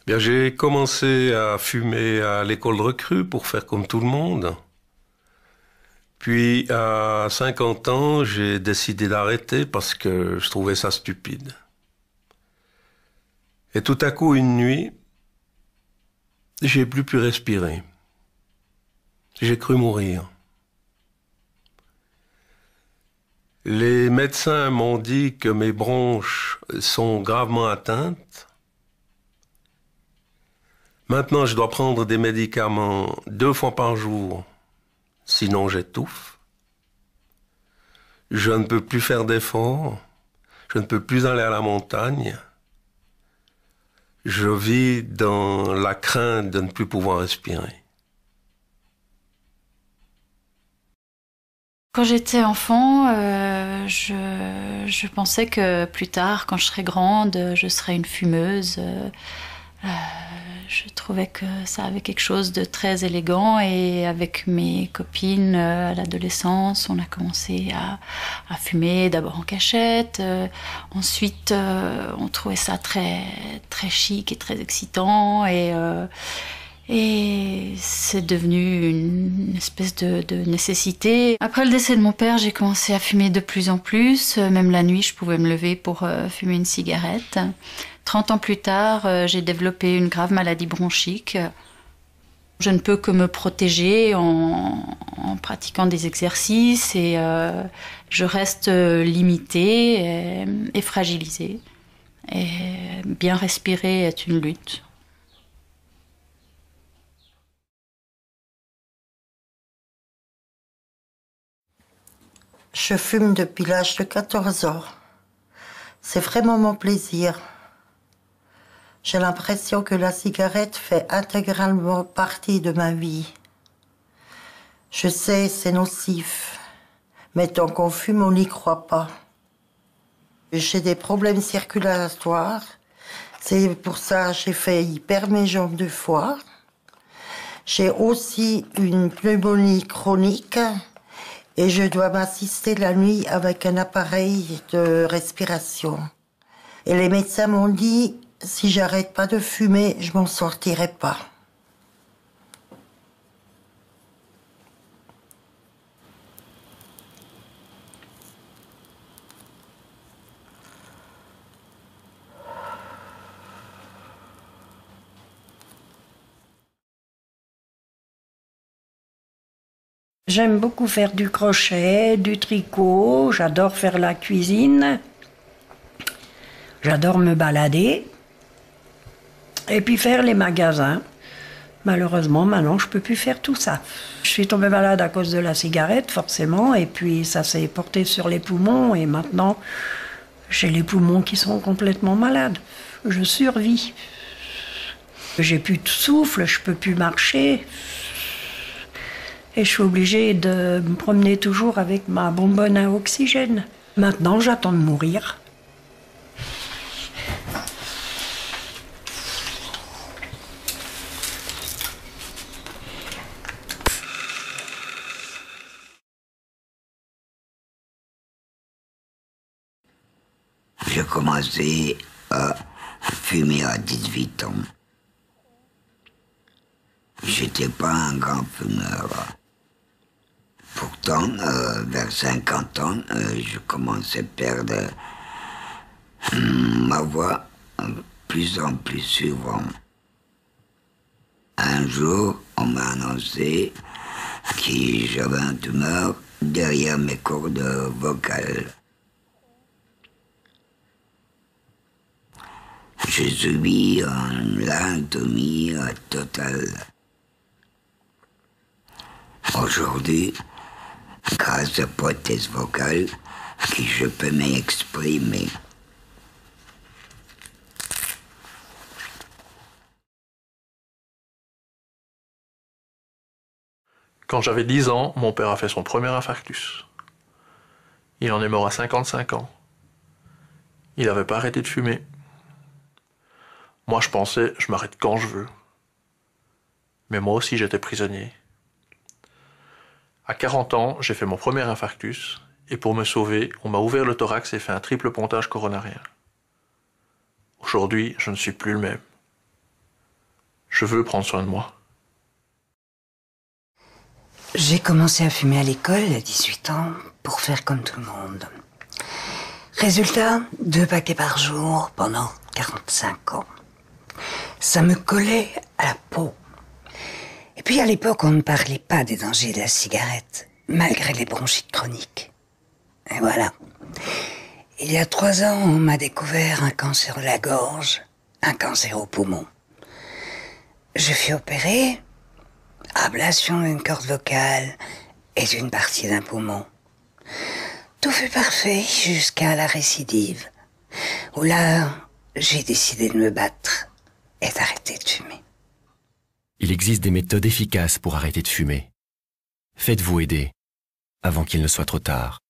Bien, j'ai commencé à fumer à l'école de recrue pour faire comme tout le monde. Puis, à 50 ans, j'ai décidé d'arrêter parce que je trouvais ça stupide. Et tout à coup, une nuit, j'ai plus pu respirer. J'ai cru mourir. Les médecins m'ont dit que mes bronches sont gravement atteintes. Maintenant, je dois prendre des médicaments 2 fois par jour, sinon j'étouffe. Je ne peux plus faire d'efforts, je ne peux plus aller à la montagne. Je vis dans la crainte de ne plus pouvoir respirer. Quand j'étais enfant, je pensais que plus tard, quand je serais grande, je serais une fumeuse. Je trouvais que ça avait quelque chose de très élégant et avec mes copines à l'adolescence, on a commencé à fumer, d'abord en cachette. Ensuite, on trouvait ça très, très chic et très excitant et c'est devenu une espèce de nécessité. Après le décès de mon père, j'ai commencé à fumer de plus en plus. Même la nuit, je pouvais me lever pour fumer une cigarette. 30 ans plus tard, j'ai développé une grave maladie bronchique. Je ne peux que me protéger en pratiquant des exercices et je reste limitée et fragilisée. Et bien respirer est une lutte. Je fume depuis l'âge de 14 ans. C'est vraiment mon plaisir. J'ai l'impression que la cigarette fait intégralement partie de ma vie. Je sais, c'est nocif, mais tant qu'on fume, on n'y croit pas. J'ai des problèmes circulatoires. C'est pour ça que j'ai failli perdre mes jambes 2 fois. J'ai aussi une pneumonie chronique. Et je dois m'assister la nuit avec un appareil de respiration. Et les médecins m'ont dit, si j'arrête pas de fumer, je m'en sortirai pas. J'aime beaucoup faire du crochet, du tricot, j'adore faire la cuisine, j'adore me balader et puis faire les magasins. Malheureusement, maintenant, je peux plus faire tout ça. Je suis tombée malade à cause de la cigarette, forcément, et puis ça s'est porté sur les poumons et maintenant, j'ai les poumons qui sont complètement malades. Je survis. J'ai plus de souffle, je peux plus marcher. Et je suis obligée de me promener toujours avec ma bonbonne à oxygène. Maintenant, j'attends de mourir. J'ai commencé à fumer à 18 ans. J'étais pas un grand fumeur. Pourtant, vers 50 ans, je commençais à perdre ma voix plus en plus souvent. Un jour, on m'a annoncé que j'avais un tumeur derrière mes cordes vocales. J'ai subi une laryngotomie totale. Aujourd'hui, grâce aux prothèses vocales, que je peux m'exprimer. Quand j'avais 10 ans, mon père a fait son premier infarctus. Il en est mort à 55 ans. Il n'avait pas arrêté de fumer. Moi, je pensais, je m'arrête quand je veux. Mais moi aussi, j'étais prisonnier. À 40 ans, j'ai fait mon premier infarctus, et pour me sauver, on m'a ouvert le thorax et fait un triple pontage coronarien. Aujourd'hui, je ne suis plus le même. Je veux prendre soin de moi. J'ai commencé à fumer à l'école à 18 ans pour faire comme tout le monde. Résultat, 2 paquets par jour pendant 45 ans. Ça me collait à la peau. Et puis à l'époque, on ne parlait pas des dangers de la cigarette, malgré les bronchites chroniques. Et voilà. Il y a 3 ans, on m'a découvert un cancer de la gorge, un cancer au poumon. Je fus opérée, ablation d'une corde vocale et d'une partie d'un poumon. Tout fut parfait jusqu'à la récidive, où là, j'ai décidé de me battre et d'arrêter de fumer. Il existe des méthodes efficaces pour arrêter de fumer. Faites-vous aider avant qu'il ne soit trop tard.